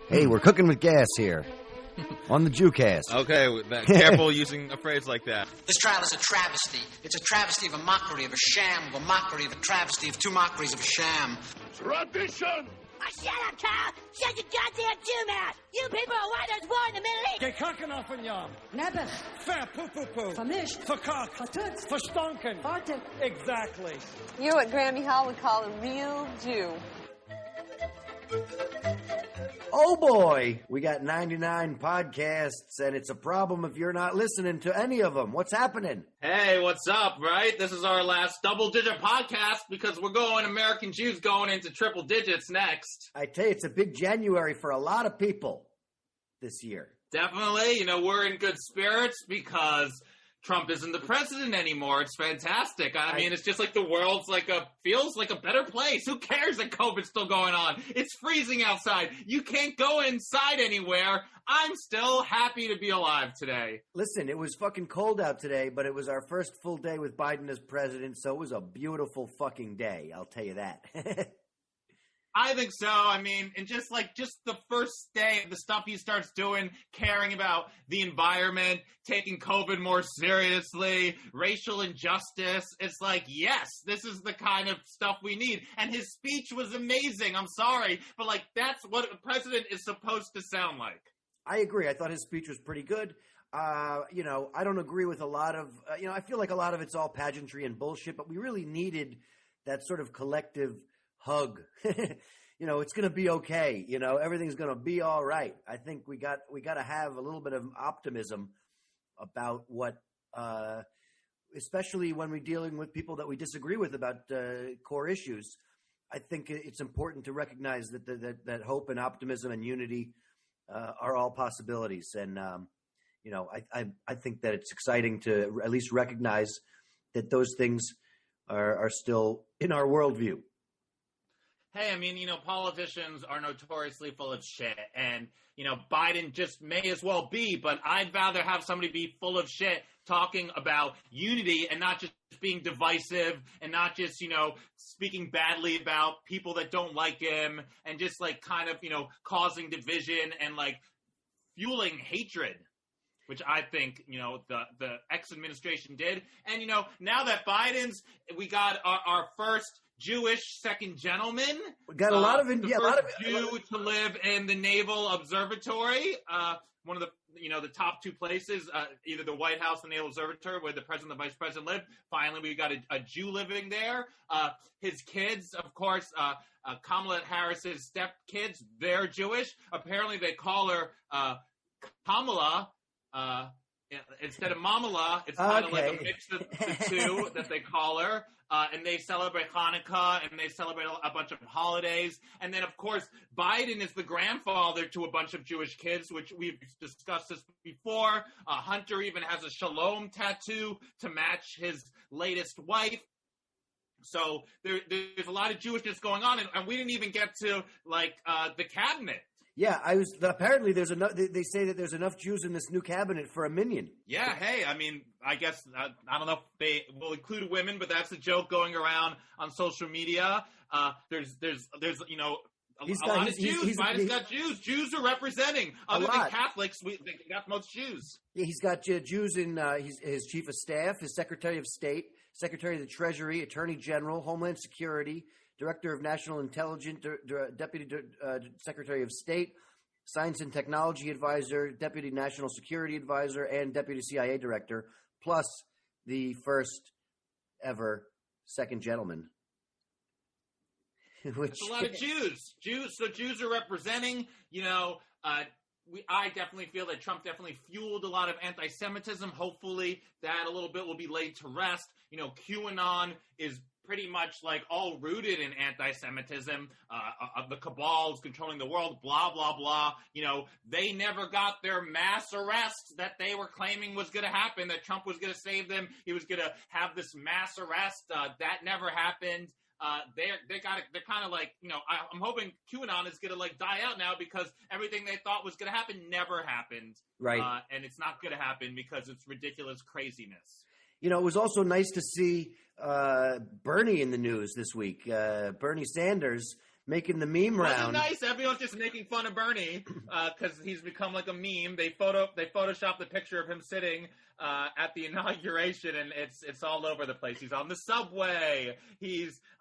Hey, we're cooking with gas here on the Jewcast. Okay, careful using a phrase like that. This trial is a travesty. It's a travesty of a mockery, of a sham, of a mockery, of a travesty, of two mockeries of a sham. Tradition! Oh, shut up, Carl! Shut your goddamn Jew mouth! You people are why there's war in the Middle East! Gekakkenaf van Jan. Nebbig. Ver poepoepoe. Vermischt. Verkakt. Vertutst. Verstonken. Fartig. Exactly. You're what Grammy Hall would call a real Jew. Oh boy, we got 99 podcasts, and it's a problem if you're not listening to any of them. What's happening? Hey, what's up, right? This is our last double-digit podcast because we're going American Jews going into triple digits next. I tell you, it's a big January for a lot of people this year. Definitely. We're in good spirits because Trump isn't the president anymore. It's fantastic. I mean, it's just like the world's feels like a better place. Who cares that COVID's still going on? It's freezing outside. You can't go inside anywhere. I'm still happy to be alive today. Listen, it was fucking cold out today, but it was our first full day with Biden as president, so it was a beautiful fucking day. I'll tell you that. I think so. I mean, and just the first day, the stuff he starts doing, caring about the environment, taking COVID more seriously, racial injustice. It's like, yes, this is the kind of stuff we need. And his speech was amazing. I'm sorry, but that's what a president is supposed to sound like. I agree. I thought his speech was pretty good. I don't agree with a lot of, I feel like a lot of it's all pageantry and bullshit, but we really needed that sort of collective hug. It's going to be okay. Everything's going to be all right. I think we got to have a little bit of optimism about what, especially when we're dealing with people that we disagree with about core issues. I think it's important to recognize that hope and optimism and unity are all possibilities. And, I think that it's exciting to at least recognize that those things are still in our worldview. Hey, I mean, politicians are notoriously full of shit, and, Biden just may as well be, but I'd rather have somebody be full of shit talking about unity and not just being divisive and not just, speaking badly about people that don't like him and just, causing division and, fueling hatred, which I think, the ex-administration did. And, now that we got our first Jewish second gentleman. We got a lot of Jew to live in the Naval Observatory. One of the top two places, either the White House or the Naval Observatory, where the president and the vice president live. Finally, we got a Jew living there. His kids, of course, Kamala Harris's stepkids, they're Jewish. Apparently, they call her Kamala. Instead of Mamala, it's kind of like a mix of the two that they call her. And they celebrate Hanukkah, and they celebrate a bunch of holidays. And then, of course, Biden is the grandfather to a bunch of Jewish kids, which we've discussed this before. Hunter even has a shalom tattoo to match his latest wife. So there's a lot of Jewishness going on, and we didn't even get to, the cabinet. Yeah, apparently there's enough. They say that there's enough Jews in this new cabinet for a minion. Yeah, hey, I mean, I guess I don't know if they will include women, but that's a joke going around on social media. There's a lot of Jews. Biden's got Jews. Jews are representing. Other than Catholics, they got most Jews. Yeah, he's got Jews in his chief of staff, his secretary of state, secretary of the Treasury, attorney general, Homeland Security, Director of National Intelligence, Deputy Secretary of State, Science and Technology Advisor, Deputy National Security Advisor, and Deputy CIA Director, plus the first ever second gentleman. That's a lot of Jews. So Jews are representing, I definitely feel that Trump definitely fueled a lot of anti-Semitism. Hopefully that a little bit will be laid to rest. QAnon is pretty much all rooted in anti-Semitism, the cabal is controlling the world, blah, blah, blah. They never got their mass arrest that they were claiming was going to happen, that Trump was going to save them. He was going to have this mass arrest. That never happened. They're kind of I'm hoping QAnon is going to die out now because everything they thought was going to happen never happened. Right. And it's not going to happen because it's ridiculous craziness. It was also nice to see Bernie in the news this week. Bernie Sanders making the meme Wasn't round. nice. Everyone's just making fun of Bernie because he's become like a meme. They photoshopped the picture of him sitting at the inauguration, and it's all over the place. He's on the subway.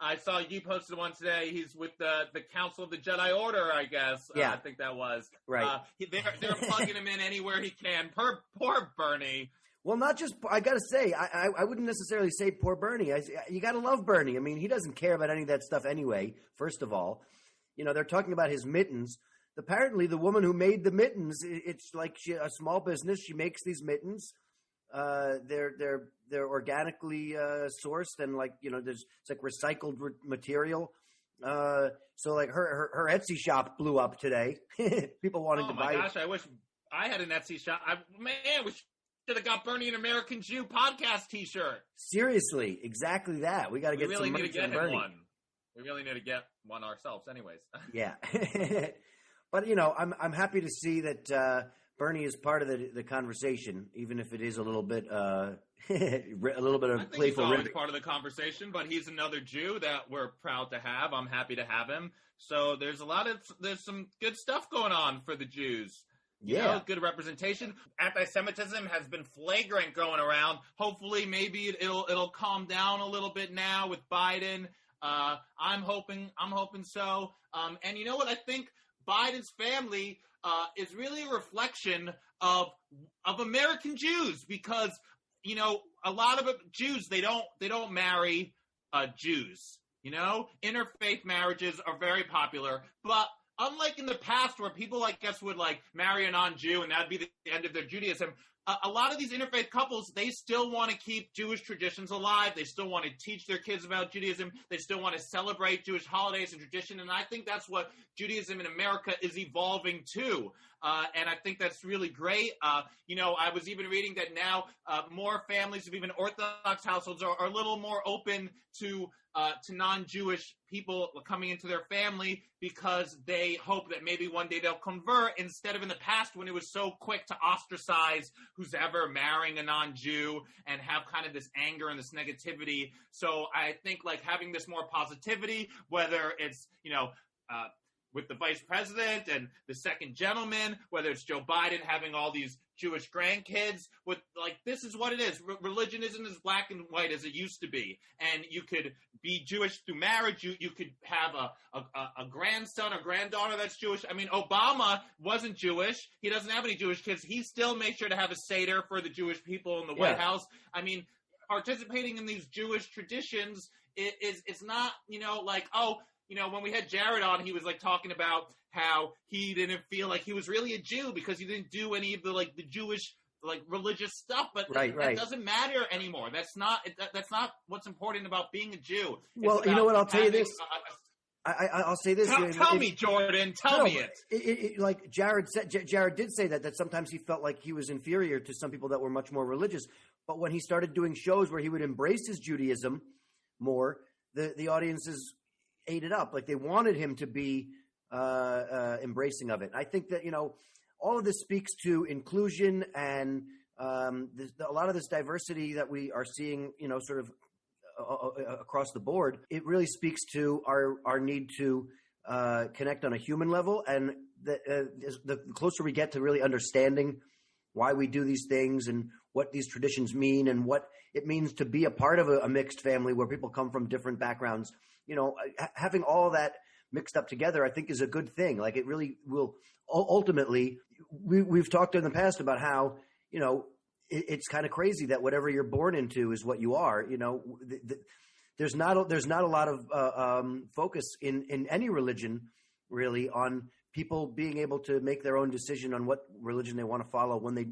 I saw you posted one today. He's with the Council of the Jedi Order, I guess. Yeah. I think that was Right. They're plugging him in anywhere he can. Poor Bernie. Well, not just, I got to say, I wouldn't necessarily say poor Bernie. You got to love Bernie. I mean, he doesn't care about any of that stuff anyway, first of all. You know, they're talking about his mittens. Apparently, the woman who made the mittens, it's like a small business. She makes these mittens. They're organically sourced and it's like recycled material. So like her Etsy shop blew up today. People wanting to buy it. Oh my gosh, I wish I had an Etsy shop. We should have got Bernie an American Jew podcast T-shirt. Seriously, exactly that. We got to get some merch on Bernie. One. We really need to get one ourselves, anyways. Yeah, but I'm happy to see that Bernie is part of the conversation, even if it is a little bit a little bit of I think playful. He's always part of the conversation, but he's another Jew that we're proud to have. I'm happy to have him. So there's some good stuff going on for the Jews. Good representation. Antisemitism has been flagrant going around. Hopefully, maybe it'll calm down a little bit now with Biden. I'm hoping so. And you know what? I think Biden's family is really a reflection of American Jews because a lot of Jews they don't marry Jews. Interfaith marriages are very popular, but unlike in the past where people, I guess, would marry a non-Jew and that'd be the end of their Judaism, a lot of these interfaith couples, they still want to keep Jewish traditions alive. They still want to teach their kids about Judaism. They still want to celebrate Jewish holidays and tradition. And I think that's what Judaism in America is evolving to. And I think that's really great. I was even reading that now more families of even Orthodox households are a little more open to non-Jewish people coming into their family because they hope that maybe one day they'll convert instead of in the past when it was so quick to ostracize who's ever marrying a non-Jew and have kind of this anger and this negativity. So I think having this more positivity, whether it's, with the vice president and the second gentleman, whether it's Joe Biden having all these Jewish grandkids, this is what it is. Religion isn't as black and white as it used to be. And you could be Jewish through marriage. You could have a grandson or granddaughter that's Jewish. I mean, Obama wasn't Jewish. He doesn't have any Jewish kids. He still made sure to have a Seder for the Jewish people in the White House. I mean, participating in these Jewish traditions is not, when we had Jared on, he was talking about how he didn't feel like he was really a Jew because he didn't do any of the Jewish religious stuff, but that doesn't matter anymore. That's not what's important about being a Jew. Well, you know what? I'll tell you this. I'll say this. Tell me, Jordan. Tell me it. Like Jared said, Jared did say that sometimes he felt like he was inferior to some people that were much more religious. But when he started doing shows where he would embrace his Judaism more, the audiences ate it up. Like they wanted him to be embracing of it. I think that all of this speaks to inclusion and a lot of this diversity that we are seeing, sort of across the board. It really speaks to our need to connect on a human level, and the closer we get to really understanding why we do these things and what these traditions mean and what it means to be a part of a mixed family where people come from different backgrounds. Having all that mixed up together, I think is a good thing. Like it really will ultimately, we've talked in the past about how, it's kind of crazy that whatever you're born into is what you are. There's not a lot of focus in any religion really on people being able to make their own decision on what religion they want to follow when they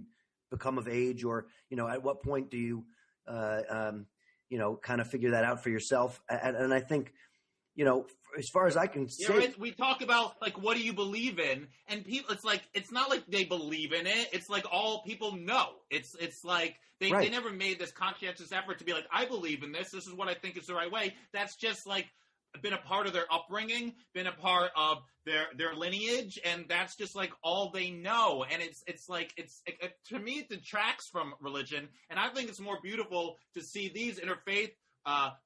become of age, or, at what point do you, kind of figure that out for yourself. And I think, as far as I can say, we talk about what do you believe in, and people, it's not like they believe in it. It's all people know. It's like they never made this conscientious effort to be I believe in this. This is what I think is the right way. That's just been a part of their upbringing, been a part of their lineage, and that's just all they know. And it's to me, it detracts from religion, and I think it's more beautiful to see these interfaith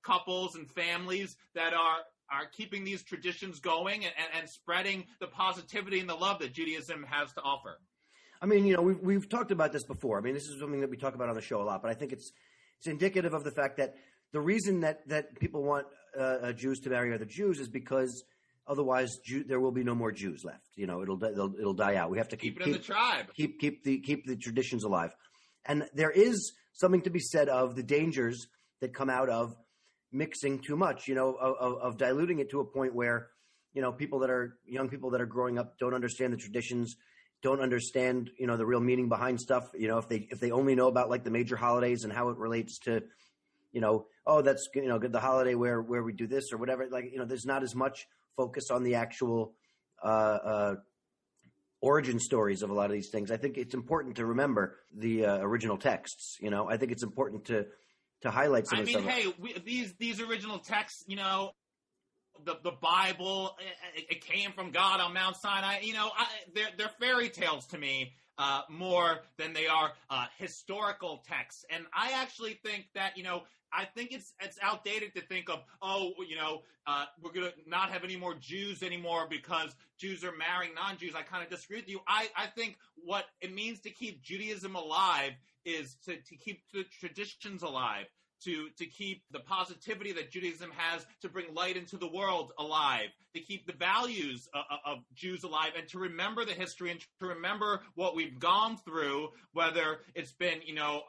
couples and families that are are keeping these traditions going and spreading the positivity and the love that Judaism has to offer. I mean, you know, we've talked about this before. I mean, this is something that we talk about on the show a lot, but I think it's indicative of the fact that the reason that people want Jews to marry other Jews is because otherwise there will be no more Jews left. You know, it'll die out. We have to keep it in the tribe. Keep the traditions alive. And there is something to be said of the dangers that come out of mixing too much, you know, of diluting it to a point where, you know, young people that are growing up don't understand the traditions, don't understand, you know, the real meaning behind stuff. You know, if they only know about like the major holidays and how it relates to, you know, oh, that's, you know, the holiday where we do this or whatever. Like, you know, there's not as much focus on the actual origin stories of a lot of these things. I think it's important to remember the original texts. You know, I think it's important to highlight some of the stuff. Hey, these original texts, you know, the Bible, it came from God on Mount Sinai. You know, they're fairy tales to me more than they are historical texts. And I actually think that, you know, I think it's outdated to think of, we're going to not have any more Jews anymore because Jews are marrying non-Jews. I kind of disagree with you. I think what it means to keep Judaism alive is to keep the traditions alive, to keep the positivity that Judaism has to bring light into the world alive, to keep the values of Jews alive, and to remember the history and to remember what we've gone through, whether it's been, you know,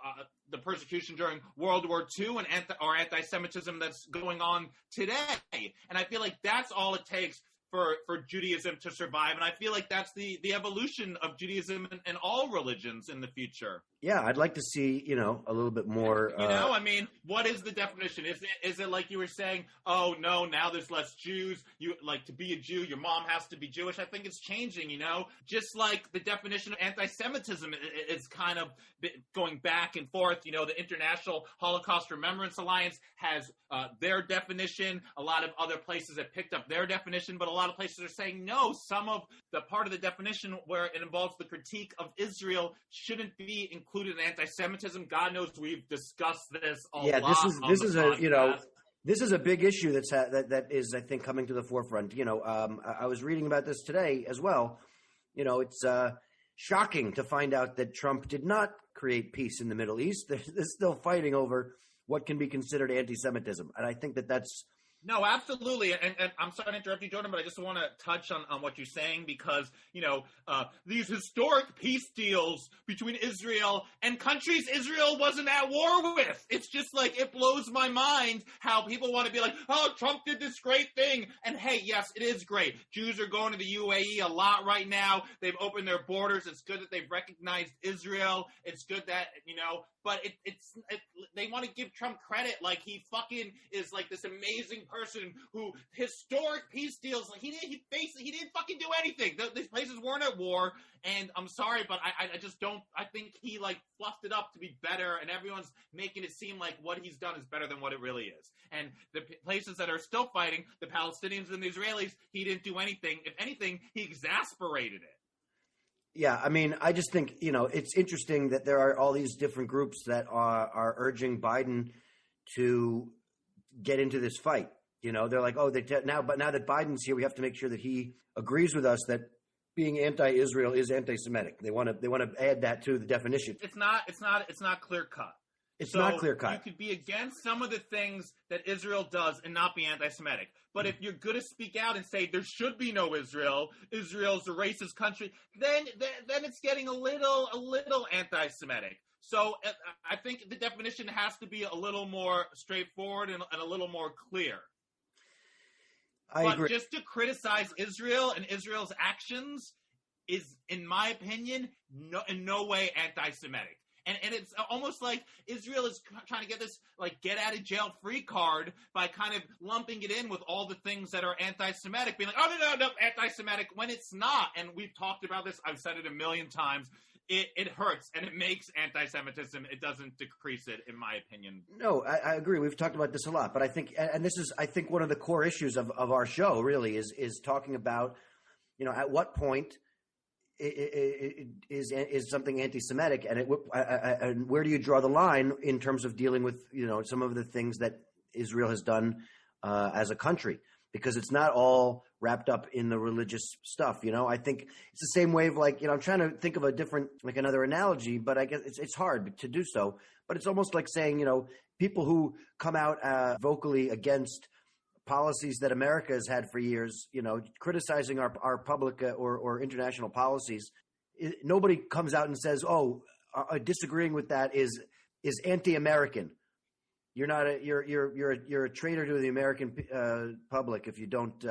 the persecution during World War II and anti-Semitism that's going on today. And I feel like that's all it takes for Judaism to survive. And I feel like that's the evolution of Judaism and all religions in the future. Yeah, I'd like to see, you know, a little bit more. You know, I mean, what is the definition? Is it like you were saying, oh, no, now there's less Jews. You like to be a Jew, your mom has to be Jewish. I think it's changing, you know, just like the definition of anti-Semitism is kind of going back and forth. You know, the International Holocaust Remembrance Alliance has their definition. A lot of other places have picked up their definition, but a lot of places are saying, no, some of the part of the definition where it involves the critique of Israel shouldn't be included in anti-Semitism. God knows we've discussed this a lot. Yeah, this is a, you know, this is a big issue that is, I think, coming to the forefront. You know, I was reading about this today as well. You know, it's shocking to find out that Trump did not create peace in the Middle East. They're still fighting over what can be considered anti-Semitism. And I think that's No, absolutely. And I'm sorry to interrupt you, Jordan, but I just want to touch on what you're saying because, you know, these historic peace deals between Israel and countries Israel wasn't at war with. It's just like it blows my mind how people want to be like, oh, Trump did this great thing. And hey, yes, it is great. Jews are going to the UAE a lot right now. They've opened their borders. It's good that they've recognized Israel. It's good that, you know, but they want to give Trump credit like he fucking is like this amazing person who historic peace deals. Like he didn't fucking do anything. These places weren't at war. And I'm sorry, but I just don't. I think he like fluffed it up to be better, and everyone's making it seem like what he's done is better than what it really is. And the places that are still fighting, the Palestinians and the Israelis, he didn't do anything. If anything, he exasperated it. Yeah, I mean, I just think, you know, it's interesting that there are all these different groups that are urging Biden to get into this fight. You know, they're like, oh, now that Biden's here, we have to make sure that he agrees with us that being anti-Israel is anti-Semitic. They want to add that to the definition. It's not clear cut. It's not clear cut. You could be against some of the things that Israel does and not be anti-Semitic. But if you're going to speak out and say there should be no Israel, Israel's a racist country, then it's getting a little anti-Semitic. So I think the definition has to be a little more straightforward and a little more clear. I agree. Just to criticize Israel and Israel's actions is, in my opinion, in no way anti-Semitic. And it's almost like Israel is trying to get this like get out of jail free card by kind of lumping it in with all the things that are anti-Semitic, being like, oh, no, anti-Semitic, when it's not. And we've talked about this. I've said it a million times. It hurts and it makes anti-Semitism. It doesn't decrease it, in my opinion. No, I agree. We've talked about this a lot. But I think, and this is, I think, one of the core issues of our show really is talking about, you know, at what point is something anti-Semitic, and where do you draw the line in terms of dealing with, you know, some of the things that Israel has done as a country? because it's not all wrapped up in the religious stuff. I think it's the same way of I'm trying to think of a different, another analogy, but I guess it's hard to do so. But it's almost like saying, people who come out vocally against policies that America has had for years, criticizing our public or international policies. Nobody comes out and says, disagreeing with that is anti-American. You're not you're a traitor to the American public if you don't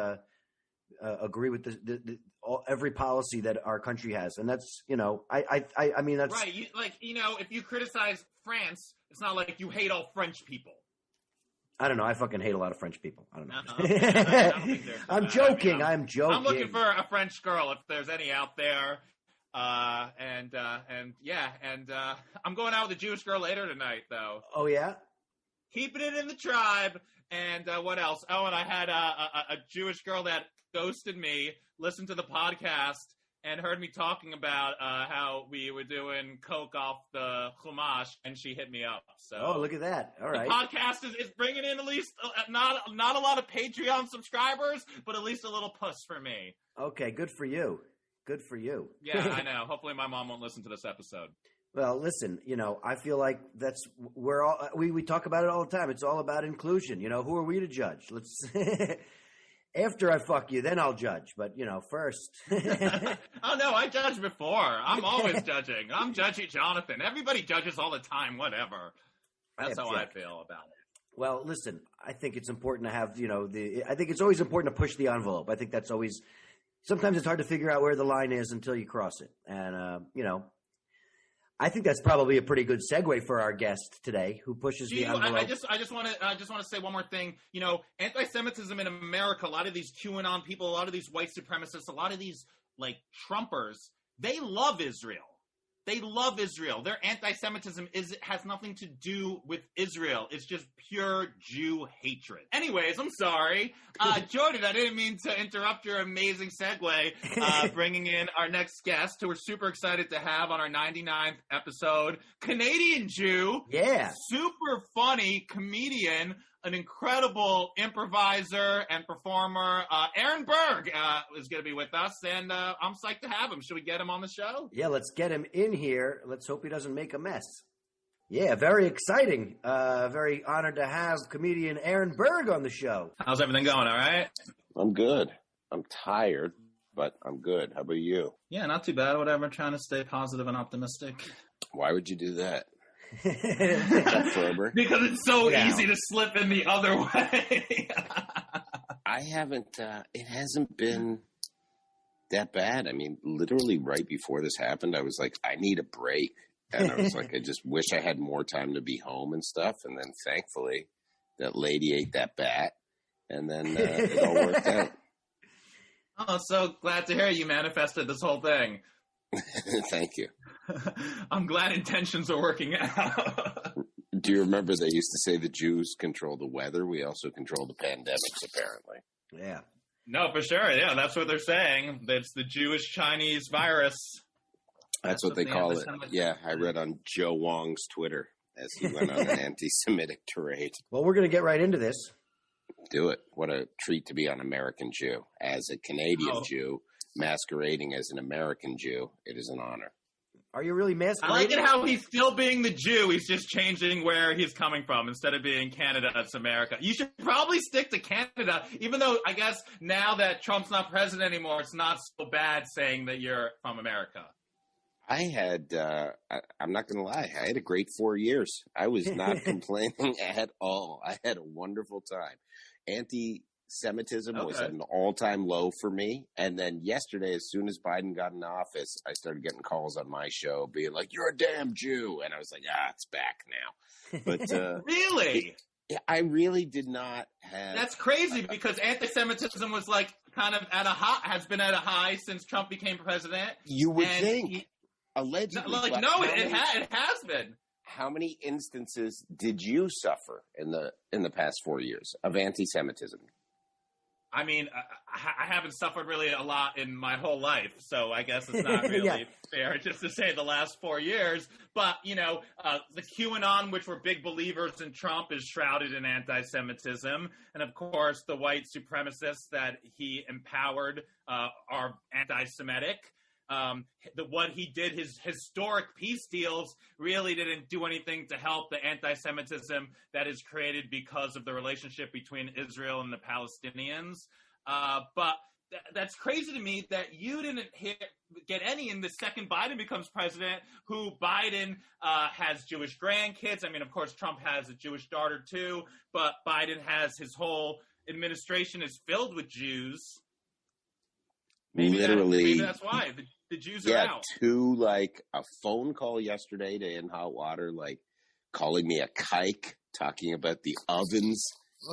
agree with every policy that our country has, and that's I mean that's right. If you criticize France, it's not like you hate all French people. I don't know. I fucking hate a lot of French people. I don't know. I don't think I'm joking. I'm joking. I'm looking for a French girl if there's any out there. I'm going out with a Jewish girl later tonight, though. Oh yeah. Keeping it in the tribe. And what else? Oh, and I had a Jewish girl that ghosted me, listened to the podcast, and heard me talking about how we were doing coke off the Chumash, and she hit me up. So, look at that! All right, the podcast is bringing in at least not a lot of Patreon subscribers, but at least a little puss for me. Okay, good for you. Good for you. Yeah, I know. Hopefully, my mom won't listen to this episode. Well, listen, I feel like we talk about it all the time. It's all about inclusion. Who are we to judge? Let's after I fuck you, then I'll judge. But first. Oh no, I judge before. I'm always judging. I'm judging Jonathan. Everybody judges all the time. Whatever. That's how I feel about it. Well, listen, I think it's important to have I think it's always important to push the envelope. I think that's always. Sometimes it's hard to figure out where the line is until you cross it, and I think that's probably a pretty good segue for our guest today, who pushes the envelope. I just want to say one more thing. Anti-Semitism in America. A lot of these QAnon people, a lot of these white supremacists, a lot of these Trumpers, they love Israel. They love Israel. Their anti-Semitism has nothing to do with Israel. It's just pure Jew hatred. Anyways, I'm sorry. Jordan, I didn't mean to interrupt your amazing segue, bringing in our next guest, who we're super excited to have on our 99th episode. Canadian Jew. Yeah. Super funny comedian. An incredible improviser and performer. Aaron Berg is going to be with us, and I'm psyched to have him. Should we get him on the show? Yeah, let's get him in here. Let's hope he doesn't make a mess. Yeah, very exciting. Very honored to have comedian Aaron Berg on the show. How's everything going? All right? I'm good. I'm tired, but I'm good. How about you? Yeah, not too bad. Whatever. Trying to stay positive and optimistic. Why would you do that? Because it's so easy to slip in the other way. I haven't, it hasn't been that bad. I mean, literally right before this happened, I was like, I need a break. And I was like, I just wish I had more time to be home and stuff. And then thankfully that lady ate that bat, and then it all worked out. Oh, so glad to hear you manifested this whole thing. Thank you. I'm glad intentions are working out. Do you remember they used to say the Jews control the weather? We also control the pandemics, apparently. Yeah. No, for sure. Yeah, that's what they're saying. It's the Jewish-Chinese virus. That's what they call it. Yeah, I read on Joe Wong's Twitter as he went on an anti-Semitic tirade. Well, we're going to get right into this. Do it. What a treat to be on American Jew. As a Canadian Jew masquerading as an American Jew, it is an honor. Are you really masquerading? I like it how he's still being the Jew. He's just changing where he's coming from. Instead of being Canada, it's America. You should probably stick to Canada, even though I guess now that Trump's not president anymore, it's not so bad saying that you're from America. I had, I'm not going to lie, I had a great 4 years. I was not complaining at all. I had a wonderful time. Anti-Semitism was at an all-time low for me. And then yesterday, as soon as Biden got in office, I started getting calls on my show being like, you're a damn Jew. And I was like, it's back now. But really? I really did not have. That's crazy because anti-Semitism was like kind of at a high, has been at a high since Trump became president. You would think. Allegedly. It has been. How many instances did you suffer in the past 4 years of anti-Semitism? I mean, I haven't suffered really a lot in my whole life, so I guess it's not really fair just to say the last 4 years. But, the QAnon, which were big believers in Trump, is shrouded in anti-Semitism. And, of course, the white supremacists that he empowered are anti-Semitic. What he did, his historic peace deals, really didn't do anything to help the anti-Semitism that is created because of the relationship between Israel and the Palestinians. But that's crazy to me that you didn't get any in the second Biden becomes president, who Biden has Jewish grandkids. I mean, of course, Trump has a Jewish daughter too, but Biden has his whole administration is filled with Jews. Maybe that's why the Jews are out. A phone call yesterday to In Hot Water, calling me a kike, talking about the ovens,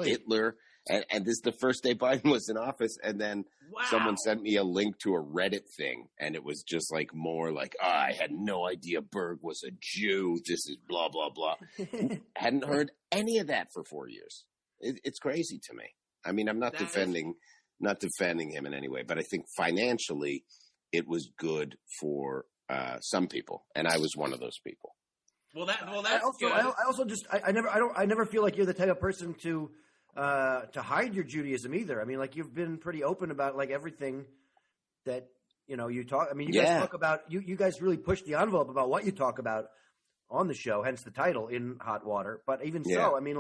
Hitler. And this is the first day Biden was in office. And then someone sent me a link to a Reddit thing. And it was just I had no idea Berg was a Jew. This is blah, blah, blah. Hadn't heard any of that for 4 years. It's crazy to me. I mean, I'm not defending him in any way, but I think financially it was good for some people, and I was one of those people. That's good. I never feel like you're the type of person to hide your Judaism either. I mean, you've been pretty open about everything that you talk. I mean, you guys talk about you guys really push the envelope about what you talk about on the show, hence the title In Hot Water. But even so, I mean,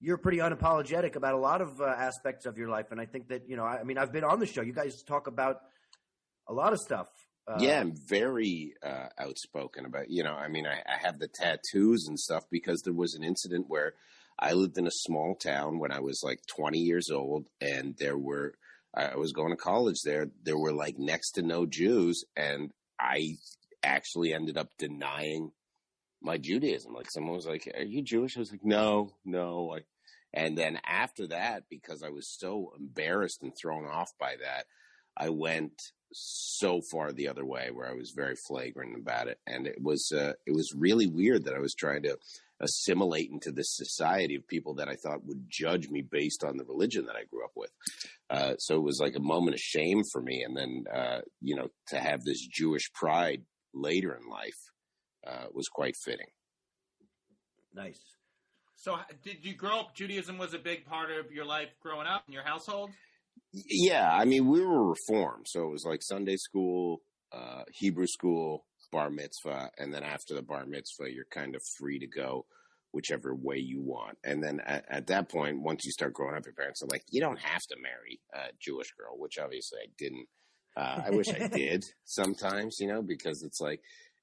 you're pretty unapologetic about a lot of aspects of your life. And I think that, I've been on the show. You guys talk about a lot of stuff. I'm very outspoken about, I have the tattoos and stuff because there was an incident where I lived in a small town when I was 20 years old, and I was going to college there. There were next to no Jews, and I actually ended up denying my Judaism. Someone was like, "Are you Jewish?" I was like, "No." And then after that, because I was so embarrassed and thrown off by that, I went so far the other way where I was very flagrant about it. And it was really weird that I was trying to assimilate into this society of people that I thought would judge me based on the religion that I grew up with. So it was a moment of shame for me. And then, to have this Jewish pride later in life was quite fitting. Nice. So did you grow up, Judaism was a big part of your life growing up in your household? Yeah, I mean, we were Reformed, so it was Sunday school, Hebrew school, bar mitzvah, and then after the bar mitzvah, you're kind of free to go whichever way you want. And then at that point, once you start growing up, your parents are like, you don't have to marry a Jewish girl, which obviously I didn't. I wish I did sometimes, because it's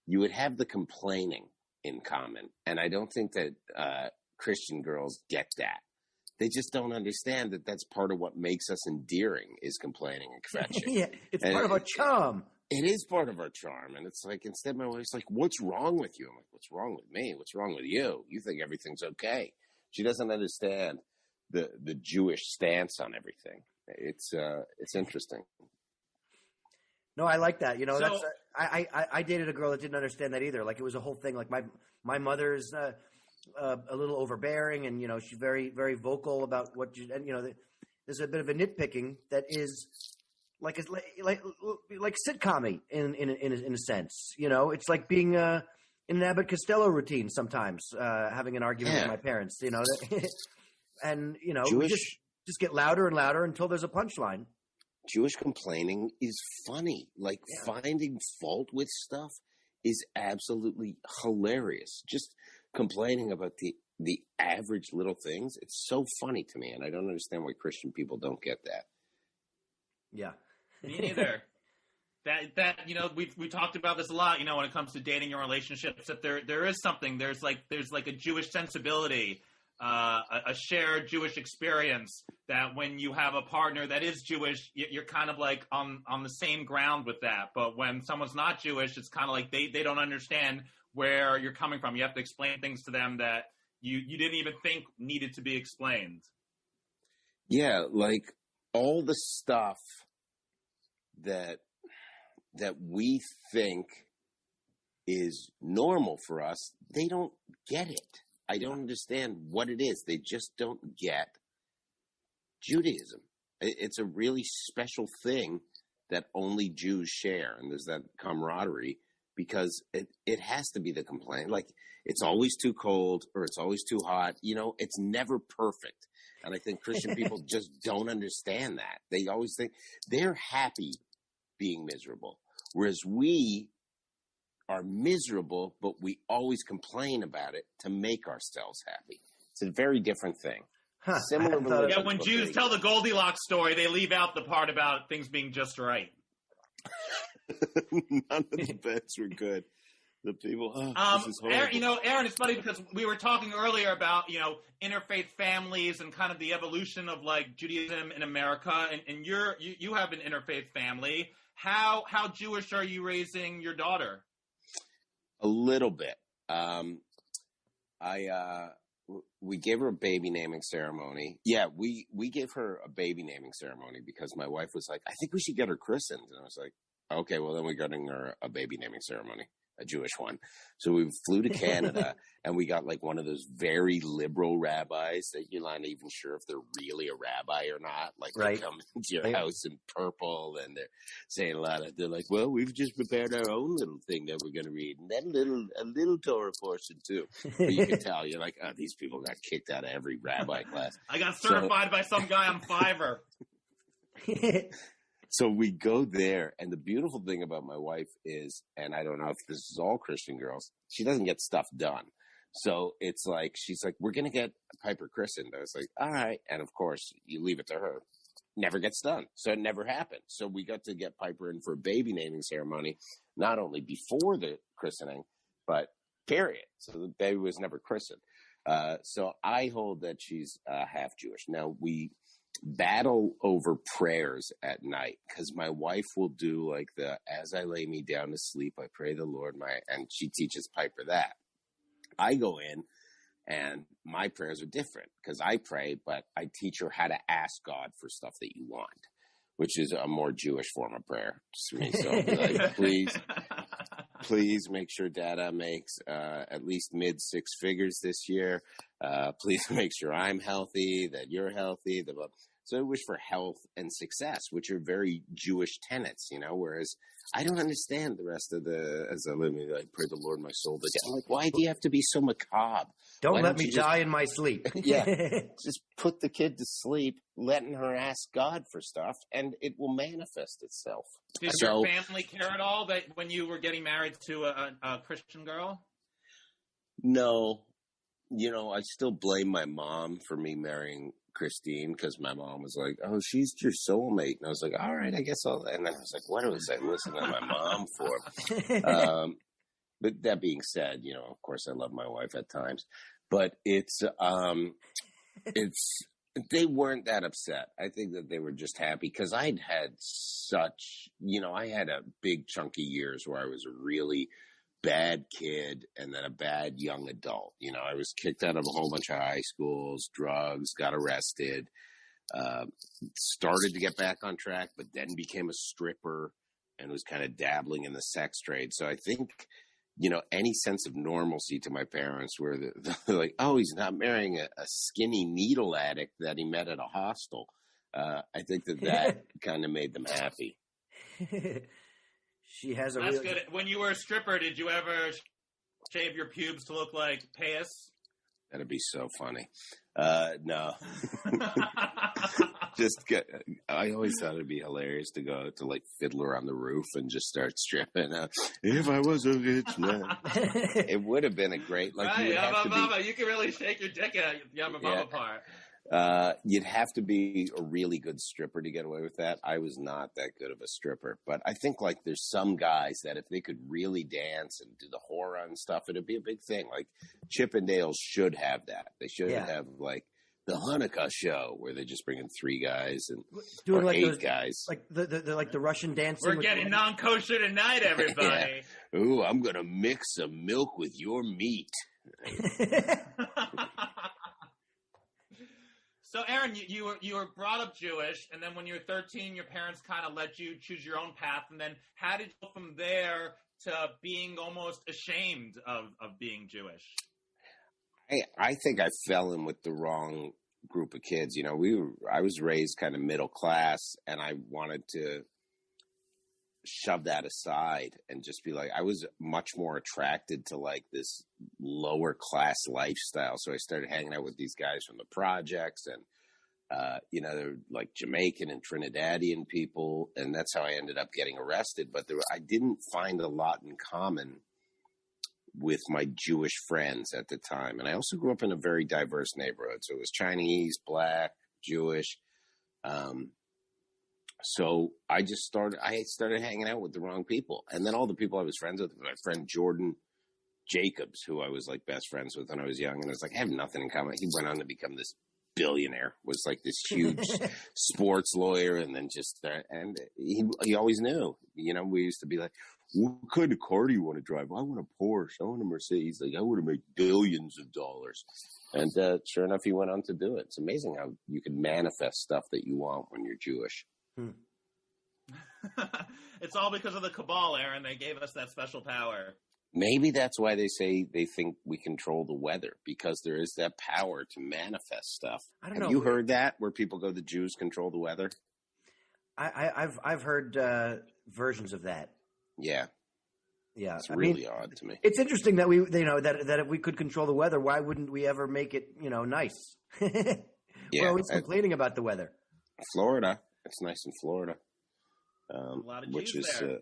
you would have the complaining in common, and I don't think that Christian girls get that. They just don't understand that that's part of what makes us endearing is complaining and kvetching. It's part of our charm. It is part of our charm. And it's instead my wife's what's wrong with you? I'm like, what's wrong with me? What's wrong with you? You think everything's okay. She doesn't understand the Jewish stance on everything. It's interesting. No, I like that. I dated a girl that didn't understand that either. It was a whole thing. My mother's a little overbearing, and she's very, very vocal about what there's a bit of a nitpicking that is like sitcom-y in a sense. It's like being in an Abbott Costello routine sometimes, having an argument with my parents. And we just get louder and louder until there's a punchline. Jewish complaining is funny. Finding fault with stuff is absolutely hilarious. Just complaining about the average little things. It's so funny to me, and I don't understand why Christian people don't get that. Yeah. Me neither. That we talked about this a lot, when it comes to dating your relationships, that there is something, there's a Jewish sensibility, a shared Jewish experience, that when you have a partner that is Jewish, you're kind of on the same ground with that. But when someone's not Jewish, it's kind of they don't understand where you're coming from. You have to explain things to them that you didn't even think needed to be explained. Yeah, all the stuff that we think is normal for us, they don't get it. I don't understand what it is. They just don't get Judaism. It's a really special thing that only Jews share, and there's that camaraderie because it has to be the complaint. Like, it's always too cold or it's always too hot. It's never perfect. And I think Christian people just don't understand that. They always think they're happy being miserable, whereas we are miserable, but we always complain about it to make ourselves happy. It's a very different thing. Huh. Similar religions, Yeah, when Jews tell the Goldilocks story, they leave out the part about things being just right. None of the bets were good. The people, this is horrible. Aaron, it's funny because we were talking earlier about, interfaith families and kind of the evolution of like Judaism in America, and you have an interfaith family. How Jewish are you raising your daughter? A little bit. We gave her a baby naming ceremony. Yeah, we gave her a baby naming ceremony because my wife was like, I think we should get her christened. And I was like, okay, well, then we're getting her a baby naming ceremony, a Jewish one. So we flew to Canada and we got like one of those very liberal rabbis that you're not even sure if they're really a rabbi or not. Like right. They come into your house in purple and they're saying they're like, well, we've just prepared our own little thing that we're going to read. And then a little Torah portion too. But you can tell, you're like, oh, these people got kicked out of every rabbi class. I got certified by some guy on Fiverr. So we go there, and the beautiful thing about my wife is, and I don't know if this is all Christian girls, she doesn't get stuff done. So it's like, she's like, we're going to get Piper christened. I was like, all right. And of course, you leave it to her. Never gets done. So it never happened. So we got to get Piper in for a baby naming ceremony, not only before the christening, but period. So the baby was never christened. So I hold that she's half Jewish. Now, we battle over prayers at night because my wife will do like as I lay me down to sleep, I pray the Lord, and she teaches Piper that. I go in and my prayers are different because I pray, but I teach her how to ask God for stuff that you want, which is a more Jewish form of prayer to me. So I'll be like, please make sure Dada makes at least mid six figures this year. Please make sure I'm healthy, that you're healthy. So I wish for health and success, which are very Jewish tenets, whereas I don't understand the rest of as I live, like, pray the Lord my soul to death. I'm like, why do you have to be so macabre? Don't let me die in my sleep. Yeah, just put the kid to sleep, letting her ask God for stuff, and it will manifest itself. Did your family care at all that when you were getting married to a Christian girl? No. I still blame my mom for me marrying Christine because my mom was like, oh, she's your soulmate. And I was like, all right, I guess I'll. And then I was like, what was I listening to my mom for? But that being said, of course I love my wife at times, but they weren't that upset. I think that they were just happy because I'd had I had a big chunky years where I was a really bad kid and then a bad young adult. I was kicked out of a whole bunch of high schools, drugs, got arrested, started to get back on track, but then became a stripper and was kind of dabbling in the sex trade. So I think, any sense of normalcy to my parents where they're like, oh, he's not marrying a skinny needle addict that he met at a hostel. I think that kind of made them happy. She has a. That's good. When you were a stripper, did you ever shave your pubes to look like Payas? That'd be so funny. No. I always thought it'd be hilarious to go to like Fiddler on the Roof and just start stripping. If I was a rich man, it would have been a great. Like, right, you can really shake your dick at Yabba Baba part. You'd have to be a really good stripper to get away with that. I was not that good of a stripper, but I think like there's some guys that if they could really dance and do the horror and stuff, it'd be a big thing. Like Chippendales should have that. They should have like the Hanukkah show where they just bring in 3 guys and doing like 8 guys, like the Russian dancing. We're getting non-kosher tonight, everybody. Yeah. Ooh, I'm gonna mix some milk with your meat. So, Aaron, you were brought up Jewish, and then when you were 13, your parents kind of let you choose your own path. And then how did you go from there to being almost ashamed of being Jewish? I think I fell in with the wrong group of kids. You know, I was raised kind of middle class, and I wanted to shove that aside and just be like, I was much more attracted to like this lower class lifestyle. So I started hanging out with these guys from the projects, and you know, they're like Jamaican and Trinidadian people, and that's how I ended up getting arrested. But I didn't find a lot in common with my Jewish friends at the time. And I also grew up in a very diverse neighborhood. So it was Chinese, Black, Jewish. So I started hanging out with the wrong people. And then all the people I was friends with, my friend Jordan Jacobs, who I was like best friends with when I was young. And I was like, I have nothing in common. He went on to become this billionaire, was like this huge sports lawyer. And then and he always knew, you know, we used to be like, what kind of car do you want to drive? I want a Porsche. I want a Mercedes. Like, I want to make billions of dollars. And sure enough, he went on to do it. It's amazing how you can manifest stuff that you want when you're Jewish. It's all because of the cabal, Aaron. They gave us that special power. Maybe that's why they say they think we control the weather, because there is that power to manifest stuff. I don't know. Have you heard that, where people go, the Jews control the weather? I've heard versions of that. Yeah. Yeah. It's really odd to me. It's interesting that that if we could control the weather, why wouldn't we ever make it, you know, nice? Yeah. We're always complaining about the weather. Florida. It's nice in Florida. A lot of which Jews is, there.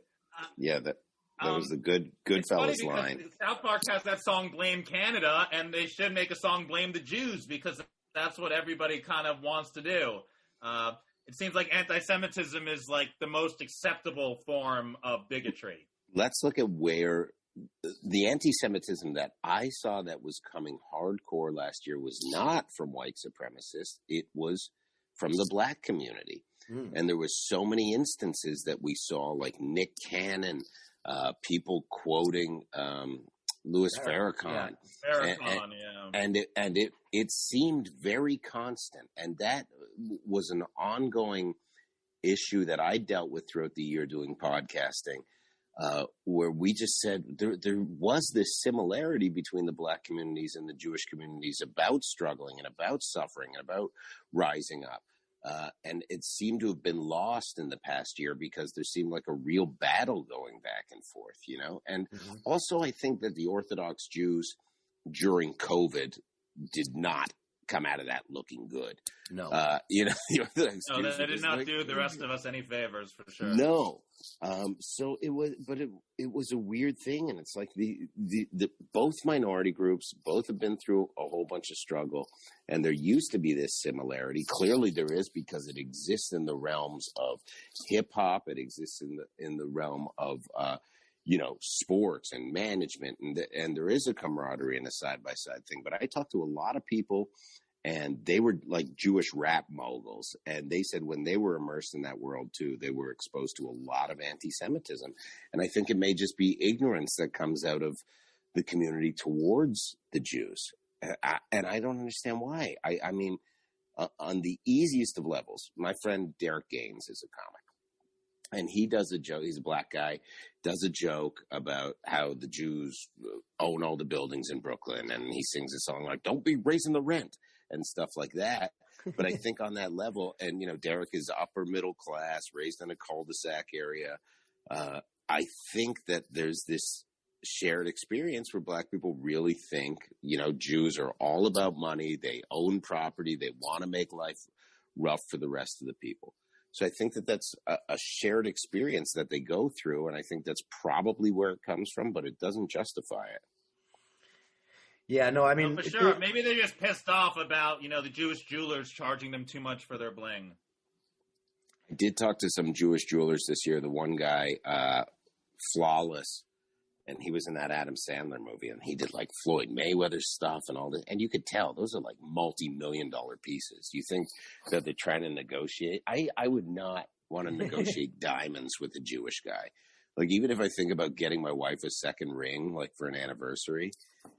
yeah, that was the Goodfellas line. South Park has that song "Blame Canada," and they should make a song "Blame the Jews," because that's what everybody kind of wants to do. It seems like anti-Semitism is like the most acceptable form of bigotry. Let's look at where the anti-Semitism that I saw that was coming hardcore last year was not from white supremacists. It was from the Black community. And there was so many instances that we saw, like Nick Cannon, people quoting Louis Farrakhan. And it seemed very constant. And that was an ongoing issue that I dealt with throughout the year doing podcasting, where we just said there was this similarity between the Black communities and the Jewish communities about struggling and about suffering and about rising up. And it seemed to have been lost in the past year because there seemed like a real battle going back and forth, you know? And also I think that the Orthodox Jews during COVID did not come out of that looking good. No. You know, the Orthodox Jews they did not do the rest of us any favors, for sure. No. So it was a weird thing. And it's like the both minority groups, both have been through a whole bunch of struggle, and there used to be this similarity. Clearly there is, because it exists in the realms of hip hop. It exists in the realm of, you know, sports and management, and there is a camaraderie and a side-by-side thing. But I talked to a lot of people, and they were like Jewish rap moguls. And they said when they were immersed in that world too, they were exposed to a lot of anti-Semitism. And I think it may just be ignorance that comes out of the community towards the Jews. And I don't understand why. I mean, on the easiest of levels, my friend Derek Gaines is a comic. And he does a joke. He's a Black guy, does a joke about how the Jews own all the buildings in Brooklyn. And he sings a song like, "Don't be raising the rent," and stuff like that. But I think on that level, and, you know, Derek is upper middle class, raised in a cul-de-sac area. I think that there's this shared experience where Black people really think, you know, Jews are all about money. They own property. They want to make life rough for the rest of the people. So I think that that's a shared experience that they go through, and I think that's probably where it comes from, but it doesn't justify it. Yeah, no, I mean... No, for sure. Maybe they're just pissed off about, you know, the Jewish jewelers charging them too much for their bling. I did talk to some Jewish jewelers this year. The one guy, Flawless, and he was in that Adam Sandler movie, and he did like Floyd Mayweather stuff and all that. And you could tell those are like multi-million-dollar pieces. You think that they're trying to negotiate? I would not want to negotiate diamonds with a Jewish guy. Like, even if I think about getting my wife a second ring, like for an anniversary,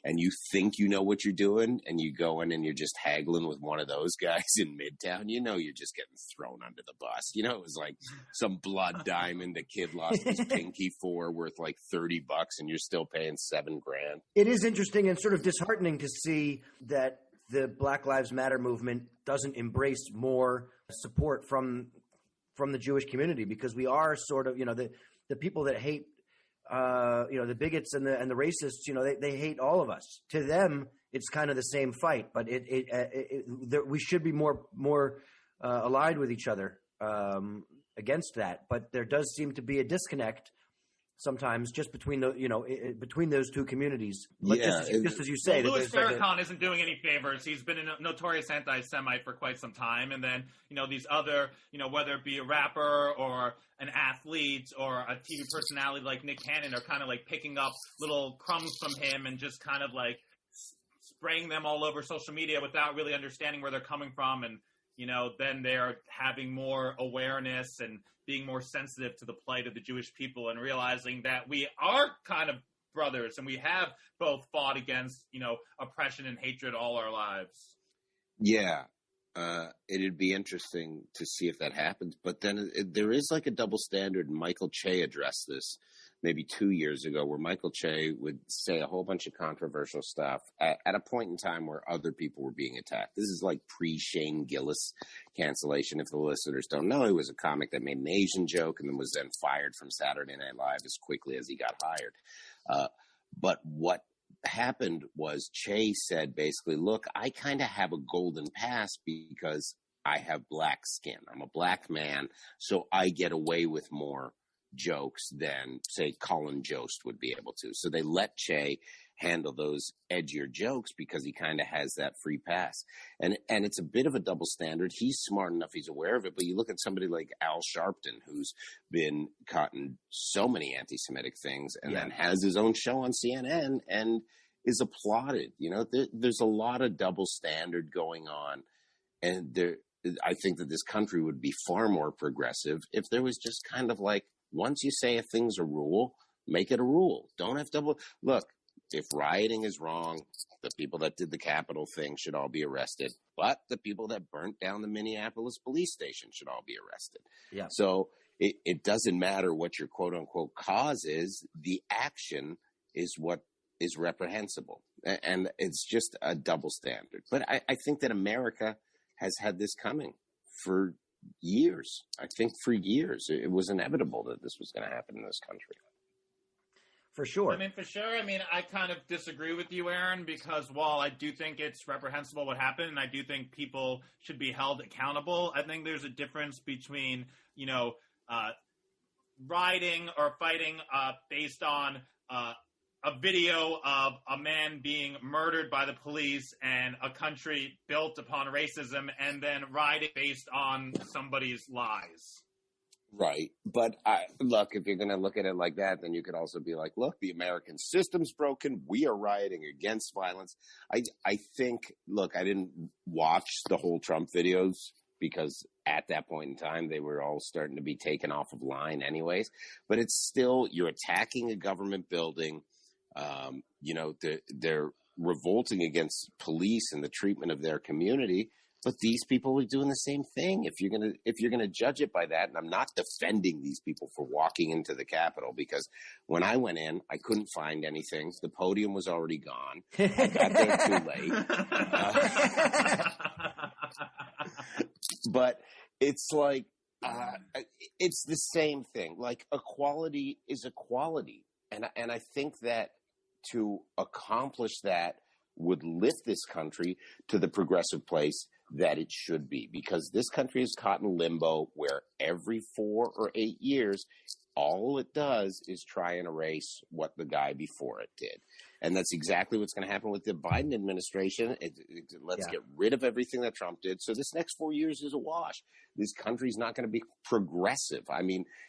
and you think you know what you're doing, and you go in and you're just haggling with one of those guys in Midtown, you know you're just getting thrown under the bus. You know, it was like some blood diamond the kid lost his pinky for, worth like $30, and you're still paying $7,000. It is interesting and sort of disheartening to see that the Black Lives Matter movement doesn't embrace more support from the Jewish community, because we are sort of, the people that hate, the bigots and the racists, they hate all of us. To them, it's kind of the same fight, but we should be more aligned with each other against that. But there does seem to be a disconnect sometimes just between between those two communities. But just as you say, Louis Farrakhan isn't doing any favors. He's been a notorious anti-Semite for quite some time, and then these other whether it be a rapper or an athlete or a TV personality like Nick Cannon are kind of like picking up little crumbs from him and just kind of like spraying them all over social media without really understanding where they're coming from, and then they're having more awareness and being more sensitive to the plight of the Jewish people and realizing that we are kind of brothers and we have both fought against, oppression and hatred all our lives. Yeah. It'd be interesting to see if that happens. But then there is like a double standard. And Michael Che addressed this maybe 2 years ago, where Michael Che would say a whole bunch of controversial stuff at a point in time where other people were being attacked. This is like pre-Shane Gillis cancellation. If the listeners don't know, he was a comic that made an Asian joke and then was then fired from Saturday Night Live as quickly as he got hired. But what happened was Che said basically, look, I kind of have a golden pass because I have black skin. I'm a black man, so I get away with more jokes than, say, Colin Jost would be able to. So they let Che handle those edgier jokes because he kind of has that free pass. And it's a bit of a double standard. He's smart enough, he's aware of it, but you look at somebody like Al Sharpton, who's been caught in so many anti-Semitic things and then has his own show on CNN and is applauded. There's a lot of double standard going on. And I think that this country would be far more progressive if there was just kind of like, once you say a thing's a rule, make it a rule. Don't have double. Look, if rioting is wrong, the people that did the Capitol thing should all be arrested. But the people that burnt down the Minneapolis police station should all be arrested. Yeah. So it doesn't matter what your quote unquote cause is. The action is what is reprehensible. And it's just a double standard. But I think that America has had this coming for years. I think for years it was inevitable that this was going to happen in this country. For sure. For sure. I kind of disagree with you, Aaron, because while I do think it's reprehensible what happened, and I do think people should be held accountable, I think there's a difference between, rioting or fighting based on a video of a man being murdered by the police and a country built upon racism, and then rioting based on somebody's lies. Right. But look, if you're going to look at it like that, then you could also be like, look, the American system's broken. We are rioting against violence. I think, look, I didn't watch the whole Trump videos because at that point in time, they were all starting to be taken off of line anyways. But it's still, you're attacking a government building. They're revolting against police and the treatment of their community. But these people are doing the same thing. If you're gonna judge it by that, and I'm not defending these people for walking into the Capitol, because when I went in, I couldn't find anything. The podium was already gone. I got there too late. But it's like it's the same thing. Like, equality is equality, and I think that to accomplish that would lift this country to the progressive place that it should be, because this country is caught in limbo where every 4 or 8 years, all it does is try and erase what the guy before it did. And that's exactly what's going to happen with the Biden administration. Let's get rid of everything that Trump did. So this next 4 years is a wash. This country's not going to be progressive.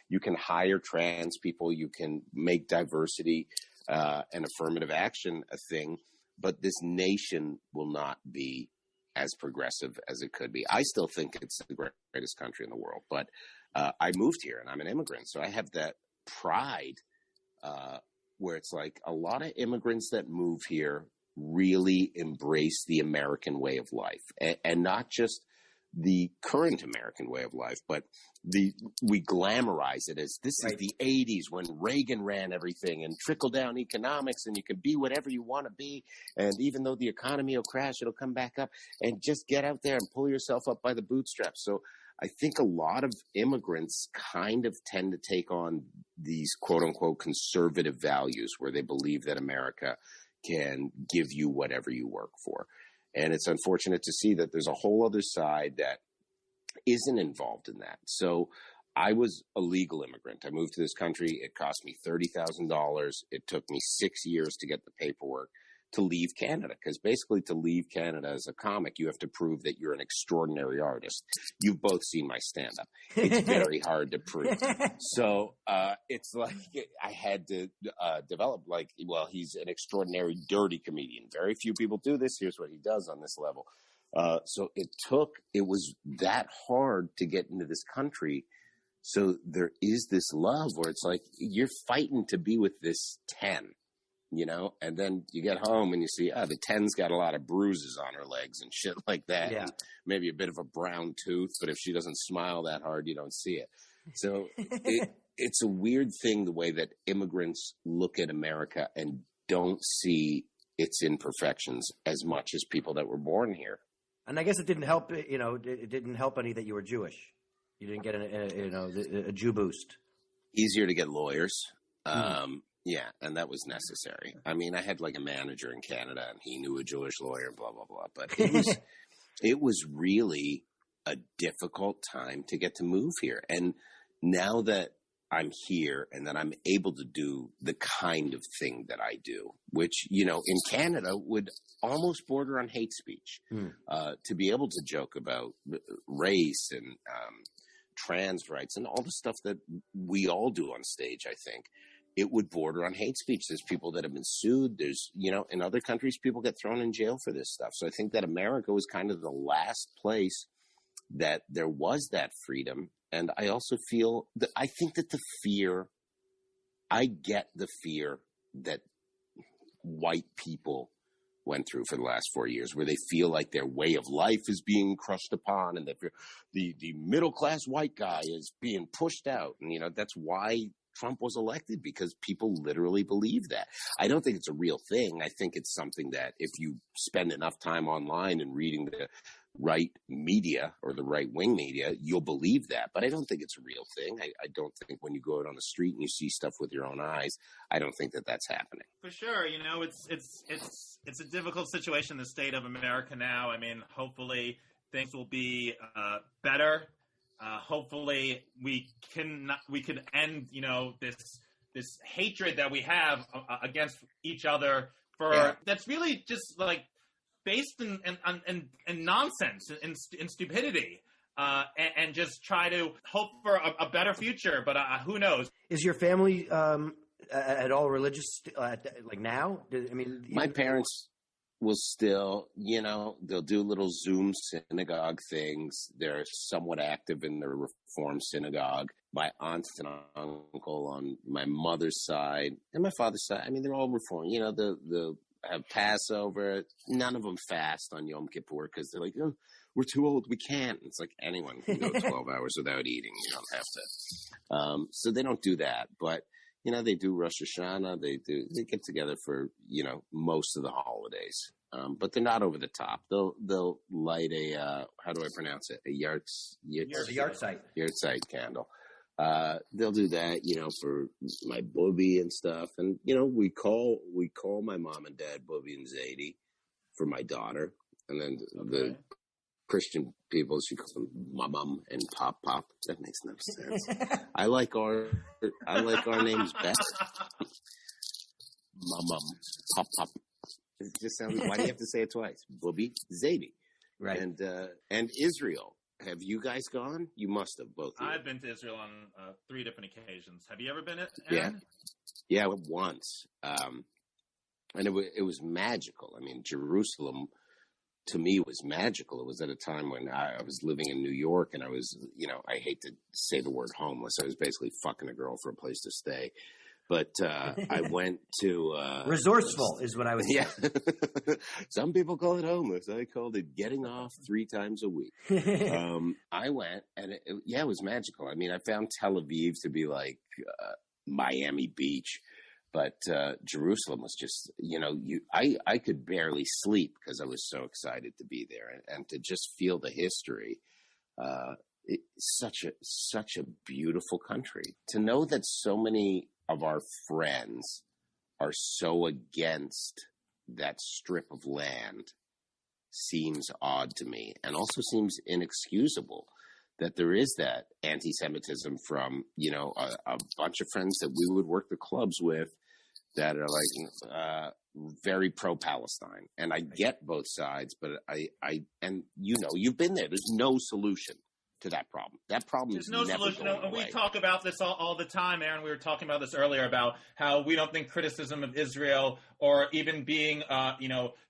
You can hire trans people, you can make diversity and affirmative action a thing, but this nation will not be as progressive as it could be. I still think it's the greatest country in the world, but I moved here and I'm an immigrant, so I have that pride where it's like a lot of immigrants that move here really embrace the American way of life, and not just the current American way of life, but we glamorize it as this is the 80s when Reagan ran everything and trickle down economics and you can be whatever you want to be. And even though the economy will crash, it'll come back up, and just get out there and pull yourself up by the bootstraps. So I think a lot of immigrants kind of tend to take on these quote unquote conservative values where they believe that America can give you whatever you work for. And it's unfortunate to see that there's a whole other side that isn't involved in that. So I was a legal immigrant. I moved to this country. It cost me $30,000. It took me 6 years to get the paperwork to leave Canada, because basically to leave Canada as a comic, you have to prove that you're an extraordinary artist. You've both seen my stand-up. It's very hard to prove. So it's like I had to develop he's an extraordinary dirty comedian. Very few people do this. Here's what he does on this level. So it was that hard to get into this country. So there is this love where it's like you're fighting to be with this 10. And then you get home and you see, the 10's got a lot of bruises on her legs and shit like that. Yeah. And maybe a bit of a brown tooth, but if she doesn't smile that hard, you don't see it. So it's a weird thing, the way that immigrants look at America and don't see its imperfections as much as people that were born here. And I guess it didn't help, it didn't help any that you were Jewish. You didn't get a Jew boost. Easier to get lawyers. Yeah, and that was necessary. I mean, I had like a manager in Canada, and he knew a Jewish lawyer, blah, blah, blah. But it was really a difficult time to get to move here. And now that I'm here and that I'm able to do the kind of thing that I do, which, in Canada would almost border on hate speech, to be able to joke about race and trans rights and all the stuff that we all do on stage, I think. It would border on hate speech. There's people that have been sued. There's, in other countries, people get thrown in jail for this stuff. So I think that America was kind of the last place that there was that freedom. And I also feel that I think that I get the fear that white people went through for the last 4 years, where they feel like their way of life is being crushed upon, and that the middle-class white guy is being pushed out. And, that's why Trump was elected, because people literally believe that. I don't think it's a real thing. I think it's something that if you spend enough time online and reading the right media or the right-wing media, you'll believe that. But I don't think it's a real thing. I don't think when you go out on the street and you see stuff with your own eyes, I don't think that that's happening. For sure. It's a difficult situation in the state of America now. I mean, hopefully things will be better. Hopefully we can end, this hatred that we have against each other that's really just like based in nonsense and stupidity, and just try to hope for a better future. But who knows? Is your family at all religious like now? My parents will still, they'll do little Zoom synagogue things. They're somewhat active in the Reform synagogue. My aunts and uncle on my mother's side and my father's side, they're all Reform. They'll have Passover. None of them fast on Yom Kippur because they're like, oh, we're too old. We can't. It's like anyone can go 12 hours without eating. You don't have to. So they don't do that. But they do Rosh Hashanah. They get together for, most of the holidays. But they're not over the top. They'll light a, how do I pronounce it? A yahrzeit candle. They'll do that, for my Bubby and stuff. And, we call my mom and dad Bubby and Zadie for my daughter. And then the Christian people, she calls them Mum and Pop. That makes no sense. I like our names best. Mum, Pop. It just sounds. Why do you have to say it twice? Bubby, Zadie, right? And Israel. Have you guys gone? You must have, both of you. I've been to Israel on 3 different occasions. Have you ever been, Aaron? Yeah, once. And it was magical. Jerusalem to me was magical. It was at a time when I was living in New York, and I was, I hate to say the word homeless. I was basically fucking a girl for a place to stay. But I went to resourceful is what I would say. Yeah. Some people call it homeless. I called it getting off 3 times a week. I went, and it was magical. I mean, I found Tel Aviv to be like Miami Beach, but Jerusalem was just, I could barely sleep because I was so excited to be there and to just feel the history. It's such a beautiful country. To know that so many of our friends are so against that strip of land seems odd to me, and also seems inexcusable that there is that anti-Semitism from, a bunch of friends that we would work the clubs with that are like very pro-Palestine. And I get both sides, but you've been there. There's no solution to that problem. That problem is never solution. going away. We talk about this all the time, Aaron. We were talking about this earlier about how we don't think criticism of Israel or even being,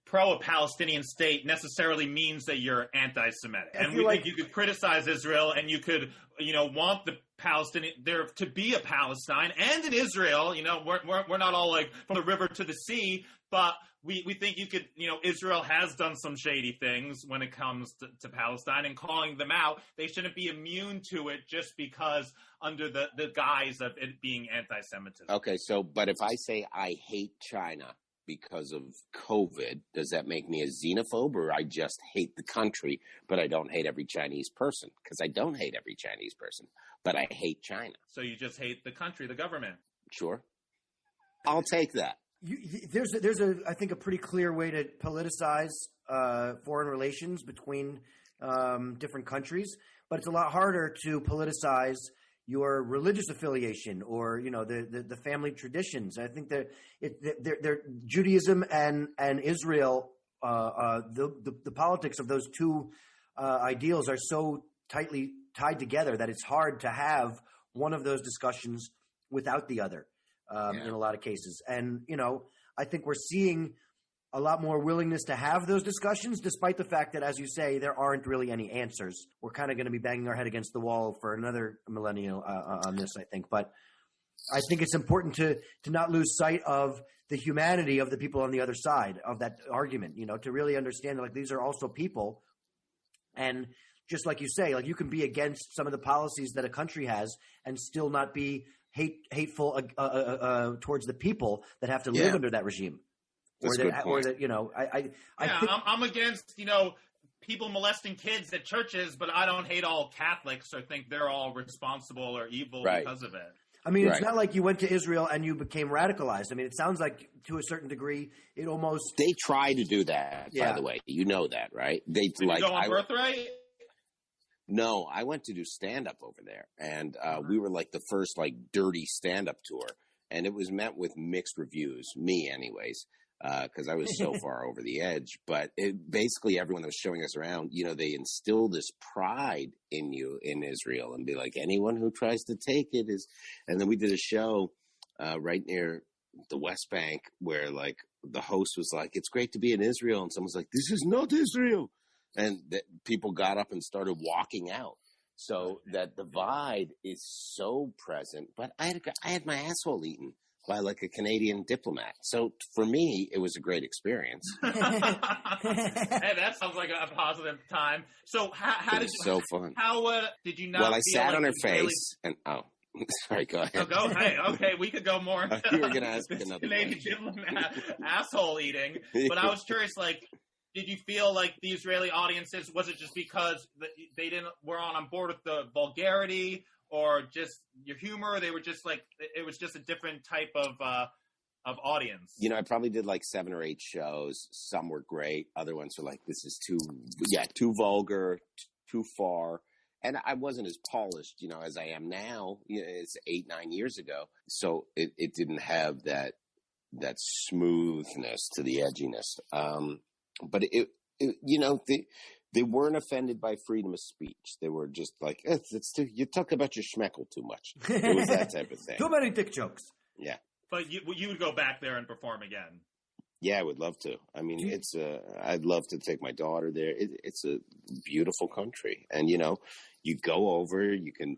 pro a Palestinian state necessarily means that you're anti-Semitic. And we think you could criticize Israel and you could, want the Palestinian there to be a Palestine and an Israel. We're not all like from the river to the sea, but we think you could, Israel has done some shady things when it comes to Palestine, and calling them out, they shouldn't be immune to it just because under the guise of it being anti-Semitism. Okay, but if I say I hate China because of COVID, does that make me a xenophobe, or I just hate the country, but I don't hate every Chinese person? Because I don't hate every Chinese person, but I hate China. So you just hate the country, the government. Sure. I'll take that. There's I think a pretty clear way to politicize foreign relations between different countries, but it's a lot harder to politicize your religious affiliation or the family traditions. I think that Judaism and Israel, the politics of those two ideals are so tightly tied together that it's hard to have one of those discussions without the other. In a lot of cases. And, I think we're seeing a lot more willingness to have those discussions, despite the fact that, as you say, there aren't really any answers. We're kind of going to be banging our head against the wall for another millennial on this, I think. But I think it's important to not lose sight of the humanity of the people on the other side of that argument, to really understand that, these are also people. And just like you say, you can be against some of the policies that a country has and still not be hateful towards the people that have to live under that regime. That's a good point. I'm against, people molesting kids at churches, but I don't hate all Catholics or think they're all responsible or evil because of it. I mean, it's not like you went to Israel and you became radicalized. I mean, it sounds like to a certain degree, it almost... They try to do that, by the way. You know that, right? Did you go on Birthright? No, I went to do stand-up over there, and we were the first dirty stand-up tour, and it was met with mixed reviews, me anyways, because I was so far over the edge. But basically everyone that was showing us around, they instill this pride in you in Israel and be like, anyone who tries to take it is... And then we did a show right near the West Bank where the host was like, it's great to be in Israel, and someone's like, this is not Israel. And people got up and started walking out. So that divide is so present. But I had my asshole eaten by a Canadian diplomat. So for me, it was a great experience. Hey, that sounds like a positive time. So how did you? So fun. How did you not? Well, I feel sat on her really... face and sorry, go ahead. Okay, we could go more into you were going to ask another Canadian diplomat asshole eating. But I was curious, did you feel like the Israeli audiences, was it just because they were on board with the vulgarity or just your humor? They were just it was just a different type of audience. I probably did 7 or 8 shows. Some were great. Other ones were this is too vulgar, too far. And I wasn't as polished, as I am now. It's 8-9 years ago. So it didn't have that smoothness to the edginess. But they weren't offended by freedom of speech. They were just you talk about your schmeckle too much. It was that type of thing. Too many dick jokes. Yeah. But you would go back there and perform again. Yeah, I would love to. I mean, I'd love to take my daughter there. It's a beautiful country. And, you go over, you can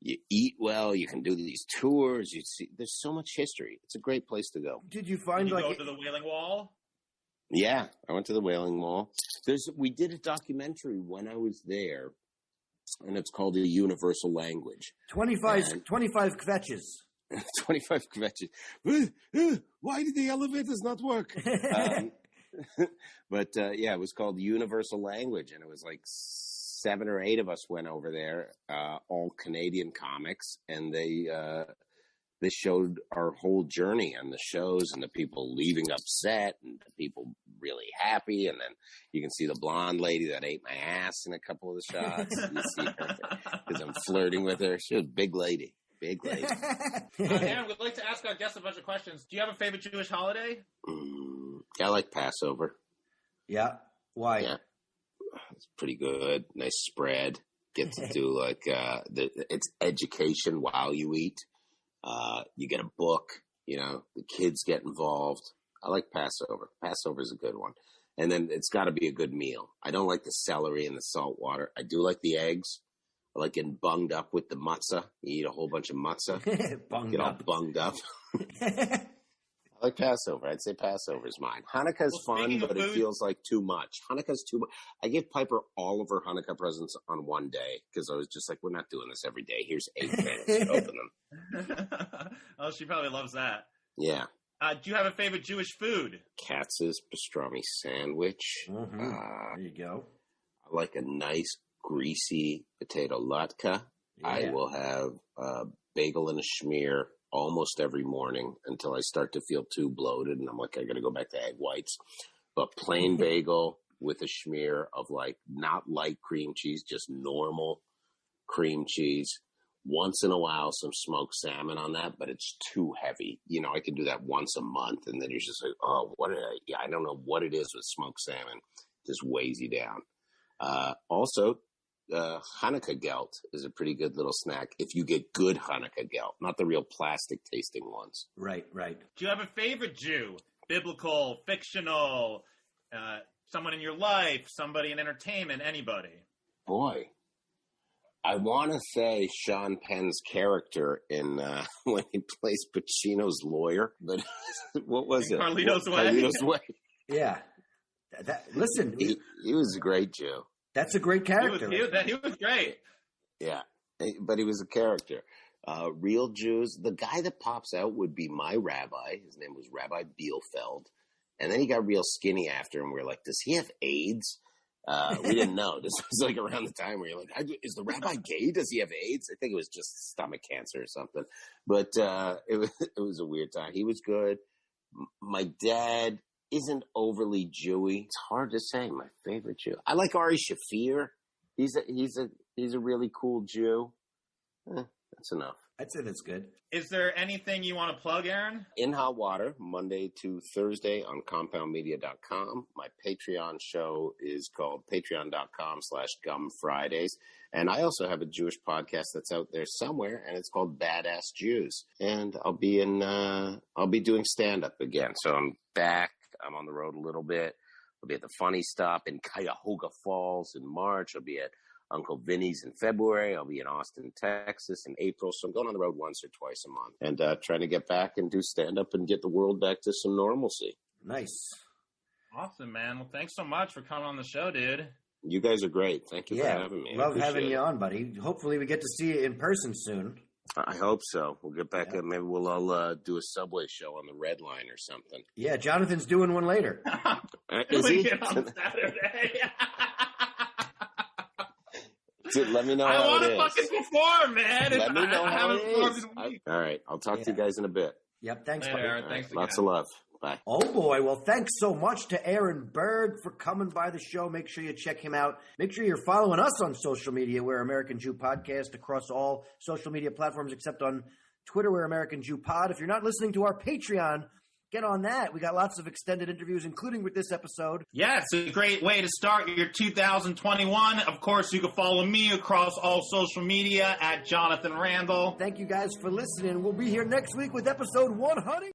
You eat well. You can do these tours. You see, there's so much history. It's a great place to go. Did you find Did you go to the Wailing Wall? Yeah, I went to the Wailing Wall. We did a documentary when I was there, and it's called The Universal Language. 25 kvetches. 25 kvetches. Why did the elevators not work? But it was called The Universal Language, and it was like 7 or 8 of us went over there, all Canadian comics, and they showed our whole journey and the shows and the people leaving upset and the people really happy. And then you can see the blonde lady that ate my ass in a couple of the shots. You see her because I'm flirting with her. She was a big lady. Big lady. Aaron, we'd like to ask our guests a bunch of questions. Do you have a favorite Jewish holiday? I like Passover. Yeah. Why? Yeah. It's pretty good. Nice spread. Get to do it's education while you eat. You get a book, the kids get involved. I like Passover. Passover is a good one. And then it's got to be a good meal. I don't like the celery and the salt water. I do like the eggs. I like getting bunged up with the matzah. You eat a whole bunch of matzah. Get all bunged up. I like Passover. I'd say Passover is mine. Hanukkah's fun, but it feels like too much. Hanukkah's too much. I gave Piper all of her Hanukkah presents on one day because I was just like, we're not doing this every day. Here's 8 things. Open them. Oh, she probably loves that. Yeah. Do you have a favorite Jewish food? Katz's pastrami sandwich. Mm-hmm. There you go. I like a nice, greasy potato latke. Yeah. I will have a bagel and a schmear almost every morning until I start to feel too bloated, and I'm like, I got to go back to egg whites. But plain bagel with a schmear of not light cream cheese, just normal cream cheese. Once in a while, some smoked salmon on that, but it's too heavy. I can do that once a month, and then you're just like, oh, I don't know what it is with smoked salmon. It just weighs you down. Also, Hanukkah gelt is a pretty good little snack if you get good Hanukkah gelt, not the real plastic tasting ones. Right. Do you have a favorite Jew? Biblical, fictional, someone in your life, somebody in entertainment, anybody? Boy, I want to say Sean Penn's character in when he plays Pacino's lawyer, but what was it? Carlito's Way. Carlito's Way. Yeah. Listen, he was a great Jew. That's a great character. He was great. Yeah, but he was a character. Real Jews, the guy that pops out would be my rabbi. His name was Rabbi Bielfeld. And then he got real skinny after, and we were like, does he have AIDS? We didn't know. This was around the time where you're like, is the rabbi gay? Does he have AIDS? I think it was just stomach cancer or something. But it was a weird time. He was good. My dad isn't overly Jewy. It's hard to say. My favorite Jew. I like Ari Shafir. He's a really cool Jew. That's enough. I'd say that's good. Is there anything you want to plug, Aaron? In Hot Water, Monday to Thursday on compoundmedia.com. My Patreon show is called patreon.com/gumfridays. And I also have a Jewish podcast that's out there somewhere, and it's called Badass Jews. And I'll be doing stand-up again. So I'm back. I'm on the road a little bit. I'll be at the Funny Stop in Cuyahoga Falls in March. I'll be at Uncle Vinny's in February. I'll be in Austin, Texas in April. So I'm going on the road once or twice a month and trying to get back and do stand-up and get the world back to some normalcy. Nice. Awesome, man. Well, thanks so much for coming on the show, dude. You guys are great. Thank you for having me. Love having you on, buddy. Hopefully we get to see you in person soon. I hope so. We'll get back up. Maybe we'll all do a subway show on the Red Line or something. Yeah, Jonathan's doing one later. Is he? On Saturday. Dude, let me know I how want it to is. fucking perform, man. Let me know how it performed is. in a week. All right. I'll talk to you guys in a bit. Yep, thanks, Hey, buddy. Aaron, thanks Lots again. of love. Bye. Oh, boy. Well, thanks so much to Aaron Berg for coming by the show. Make sure you check him out. Make sure you're following us on social media. We're American Jew Podcast across all social media platforms except on Twitter. We're American Jew Pod. If you're not listening to our Patreon, get on that. We got lots of extended interviews, including with this episode. Yeah, it's a great way to start your 2021. Of course, you can follow me across all social media at Jonathan Randall. Thank you guys for listening. We'll be here next week with episode 100.